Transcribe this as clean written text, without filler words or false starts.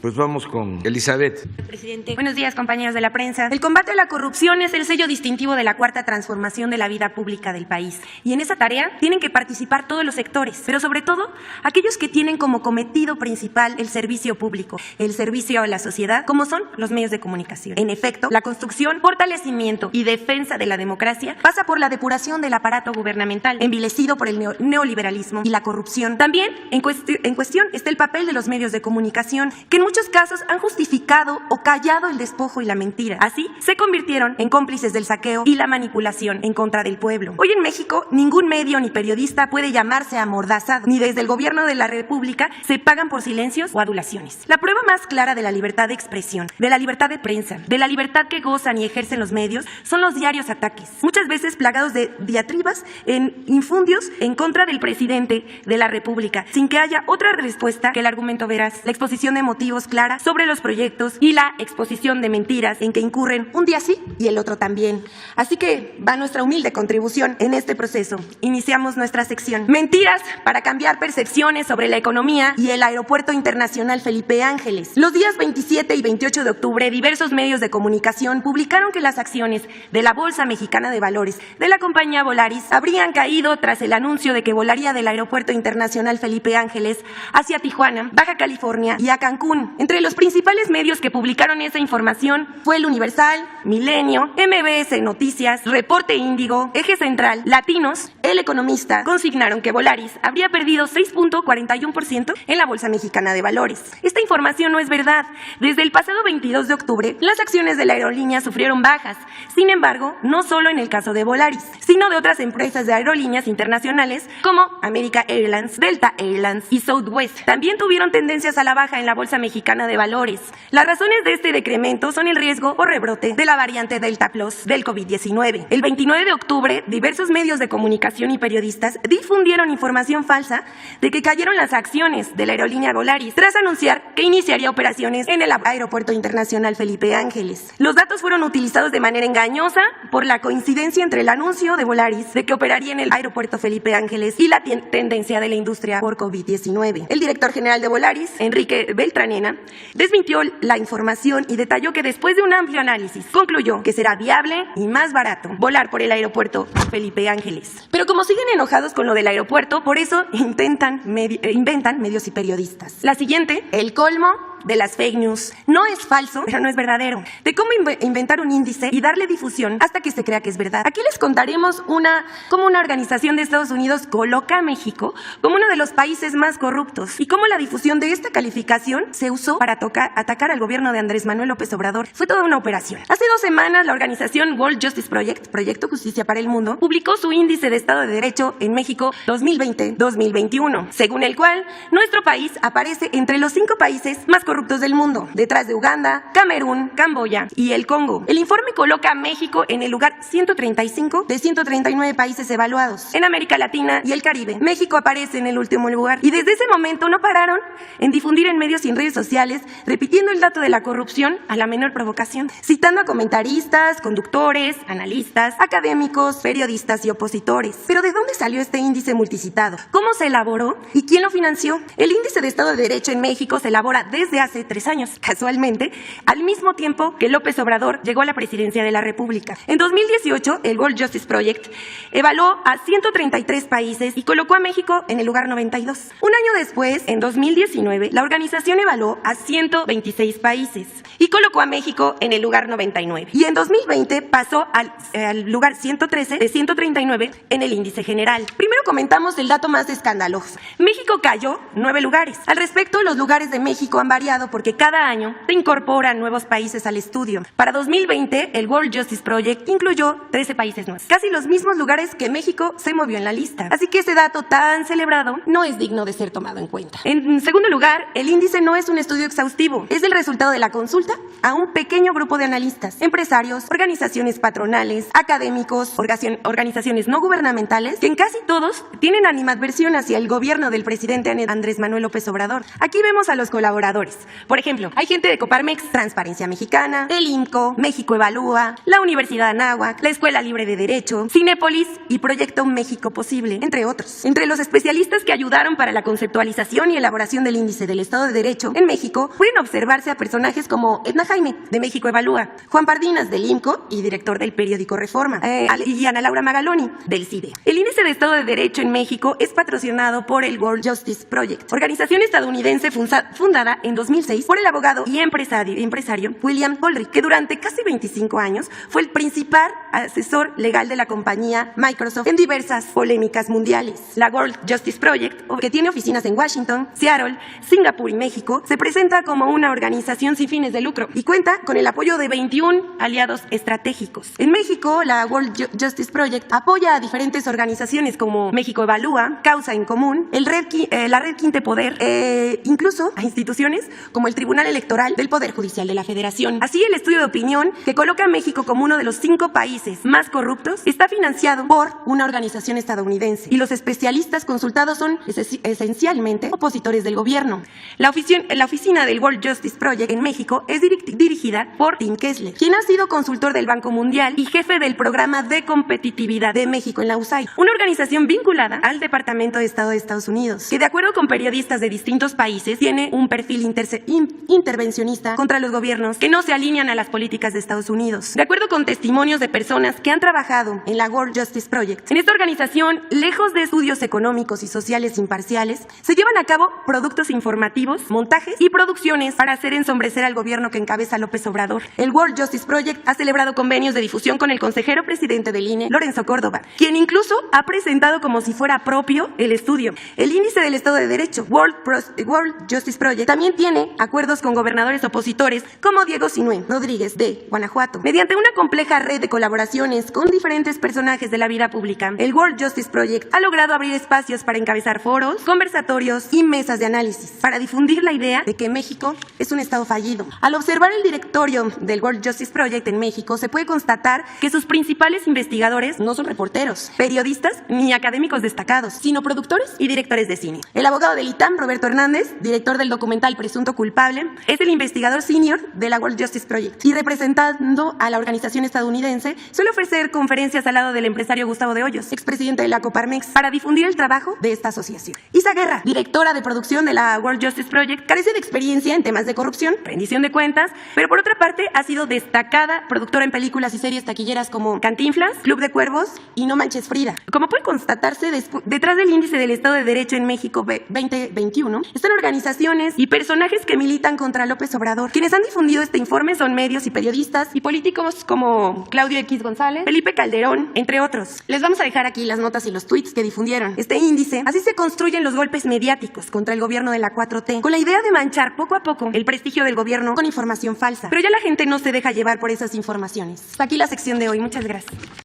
Pues vamos con Elizabeth. Presidente. Buenos días, compañeros de la prensa. El combate a la corrupción es el sello distintivo de la cuarta transformación de la vida pública del país. Y en esa tarea tienen que participar todos los sectores, pero sobre todo aquellos que tienen como cometido principal el servicio público, el servicio a la sociedad, como son los medios de comunicación. En efecto, la construcción, fortalecimiento y defensa de la democracia pasa por la depuración del aparato gubernamental, envilecido por el neoliberalismo y la corrupción. También en cuestión está el papel de los medios de comunicación, que en muchos casos han justificado o callado el despojo y la mentira. Así, se convirtieron en cómplices del saqueo y la manipulación en contra del pueblo. Hoy en México, ningún medio ni periodista puede llamarse amordazado, ni desde el gobierno de la República se pagan por silencios o adulaciones. La prueba más clara de la libertad de expresión, de la libertad de prensa, de la libertad que gozan y ejercen los medios, son los diarios ataques, muchas veces plagados de diatribas en infundios en contra del presidente de la República, sin que haya otra respuesta que el argumento veraz, la exposición de motivos clara sobre los proyectos y la exposición de mentiras en que incurren un día sí y el otro también. Así que va nuestra humilde contribución en este proceso. Iniciamos nuestra sección. Mentiras para cambiar percepciones sobre la economía y el Aeropuerto Internacional Felipe Ángeles. Los días 27 y 28 de octubre, diversos medios de comunicación publicaron que las acciones de la Bolsa Mexicana de Valores de la compañía Volaris habrían caído tras el anuncio de que volaría del Aeropuerto Internacional Felipe Ángeles hacia Tijuana, Baja California y a Cancún. Entre los principales medios que publicaron esa información fue El Universal, Milenio, MBS Noticias, Reporte Índigo, Eje Central, Latinos, El Economista. Consignaron que Volaris habría perdido 6.41% en la Bolsa Mexicana de Valores. Esta información no es verdad. Desde el pasado 22 de octubre, las acciones de la aerolínea sufrieron bajas. Sin embargo, no solo en el caso de Volaris, sino de otras empresas de aerolíneas internacionales como America Airlines, Delta Airlines y Southwest. También tuvieron tendencias a la baja en la Bolsa Mexicana de Valores. Las razones de este decremento son el riesgo o rebrote de la variante Delta Plus del COVID-19. El 29 de octubre, diversos medios de comunicación y periodistas difundieron información falsa de que cayeron las acciones de la aerolínea Volaris tras anunciar que iniciaría operaciones en el Aeropuerto Internacional Felipe Ángeles. Los datos fueron utilizados de manera engañosa por la coincidencia entre el anuncio de Volaris de que operaría en el Aeropuerto Felipe Ángeles y la tendencia de la industria por COVID-19. El director general de Volaris, Enrique Beltranena, desmintió la información y detalló que después de un amplio análisis concluyó que será viable y más barato volar por el Aeropuerto Felipe Ángeles. Pero como siguen enojados con lo del aeropuerto, por eso inventan medios y periodistas. La siguiente, el colmo de las fake news. No es falso, pero no es verdadero. De cómo inventar un índice y darle difusión hasta que se crea que es verdad. Aquí les contaremos cómo una organización de Estados Unidos coloca a México como uno de los países más corruptos y cómo la difusión de esta calificación se usó para atacar al gobierno de Andrés Manuel López Obrador. Fue toda una operación. Hace 2 semanas, la organización World Justice Project, Proyecto Justicia para el Mundo, publicó su índice de Estado de Derecho en México 2020-2021, según el cual nuestro país aparece entre los 5 países más corruptos del mundo, detrás de Uganda, Camerún, Camboya y el Congo. El informe coloca a México en el lugar 135 de 139 países evaluados. En América Latina y el Caribe, México aparece en el último lugar. Y desde ese momento no pararon en difundir en medios y en redes sociales, repitiendo el dato de la corrupción a la menor provocación, citando a comentaristas, conductores, analistas, académicos, periodistas y opositores. Pero ¿de dónde salió este índice multicitado? ¿Cómo se elaboró? ¿Y quién lo financió? El índice de Estado de Derecho en México se elabora desde hace 3 años, casualmente, al mismo tiempo que López Obrador llegó a la presidencia de la República. En 2018, el World Justice Project evaluó a 133 países y colocó a México en el lugar 92. Un año después, en 2019, la organización evaluó a 126 países y colocó a México en el lugar 99. Y en 2020 pasó al lugar 113 de 139 en el índice general. Primero comentamos el dato más escandaloso. México cayó 9 lugares. Al respecto, los lugares de México han variado porque cada año se incorporan nuevos países al estudio. Para 2020, el World Justice Project incluyó 13 países nuevos, casi los mismos lugares que México se movió en la lista. Así que ese dato tan celebrado no es digno de ser tomado en cuenta. En segundo lugar, el índice no es un estudio exhaustivo, es el resultado de la consulta oculta a un pequeño grupo de analistas, empresarios, organizaciones patronales, académicos, organizaciones no gubernamentales, que en casi todos tienen animadversión hacia el gobierno del presidente Andrés Manuel López Obrador. Aquí vemos a los colaboradores. Por ejemplo, hay gente de Coparmex, Transparencia Mexicana, el INCO, México Evalúa, la Universidad Anáhuac, la Escuela Libre de Derecho, Cinépolis y Proyecto México Posible, entre otros. Entre los especialistas que ayudaron para la conceptualización y elaboración del Índice del Estado de Derecho en México, pueden observarse a personajes como Edna Jaime, de México Evalúa, Juan Pardinas, del INCO y director del periódico Reforma, y Ana Laura Magaloni, del CIDE. El Índice de Estado de Derecho en México es patrocinado por el World Justice Project, organización estadounidense fundada en 2006 por el abogado y empresario William Ulrich, que durante casi 25 años fue el principal asesor legal de la compañía Microsoft en diversas polémicas mundiales. La World Justice Project, que tiene oficinas en Washington, Seattle, Singapur y México, se presenta como una organización sin fines de lucro y cuenta con el apoyo de 21 aliados estratégicos. En México, la World Justice Project apoya a diferentes organizaciones como México Evalúa, Causa en Común, la Red Quinte Poder, incluso a instituciones como el Tribunal Electoral del Poder Judicial de la Federación. Así, el estudio de opinión, que coloca a México como uno de los 5 países más corruptos, está financiado por una organización estadounidense y los especialistas consultados son esencialmente opositores del gobierno. La oficina del World Justice Project en México es dirigida por Tim Kessler, quien ha sido consultor del Banco Mundial y jefe del Programa de Competitividad de México en la USAID, una organización vinculada al Departamento de Estado de Estados Unidos, que de acuerdo con periodistas de distintos países tiene un perfil intervencionista contra los gobiernos que no se alinean a las políticas de Estados Unidos. De acuerdo con testimonios de personas que han trabajado en la World Justice Project, en esta organización, lejos de estudios económicos y sociales imparciales, se llevan a cabo productos informativos, montajes y producciones para hacer ensombrecer al gobierno que encabeza López Obrador. El World Justice Project ha celebrado convenios de difusión con el consejero presidente del INE, Lorenzo Córdoba, quien incluso ha presentado como si fuera propio el estudio. El Índice del Estado de Derecho, World Justice Project, también tiene acuerdos con gobernadores opositores como Diego Sinue Rodríguez de Guanajuato. Mediante una compleja red de colaboraciones con diferentes personajes de la vida pública, el World Justice Project ha logrado abrir espacios para encabezar foros, conversatorios y mesas de análisis para difundir la idea de que México es un estado fallido. Al observar el directorio del World Justice Project en México, se puede constatar que sus principales investigadores no son reporteros, periodistas ni académicos destacados, sino productores y directores de cine. El abogado del ITAM, Roberto Hernández, director del documental Presunto Culpable, es el investigador senior de la World Justice Project y representando a la organización estadounidense, suele ofrecer conferencias al lado del empresario Gustavo de Hoyos, expresidente de la Coparmex, para difundir el trabajo de esta asociación. Isa Guerra, directora de producción de la World Justice Project, carece de experiencia en temas de corrupción, rendición de cuentas, pero por otra parte ha sido destacada productora en películas y series taquilleras como Cantinflas, Club de Cuervos y No Manches Frida. Como puede constatarse, detrás del Índice del Estado de Derecho en México 2021 están organizaciones y personajes que militan contra López Obrador. Quienes han difundido este informe son medios y periodistas y políticos como Claudio X González, Felipe Calderón, entre otros. Les vamos a dejar aquí las notas y los tweets que difundieron este índice. Así se construyen los golpes mediáticos contra el gobierno de la 4T, con la idea de manchar poco a poco el prestigio del gobierno con información falsa. Pero ya la gente no se deja llevar por esas informaciones. Hasta aquí la sección de hoy. Muchas gracias.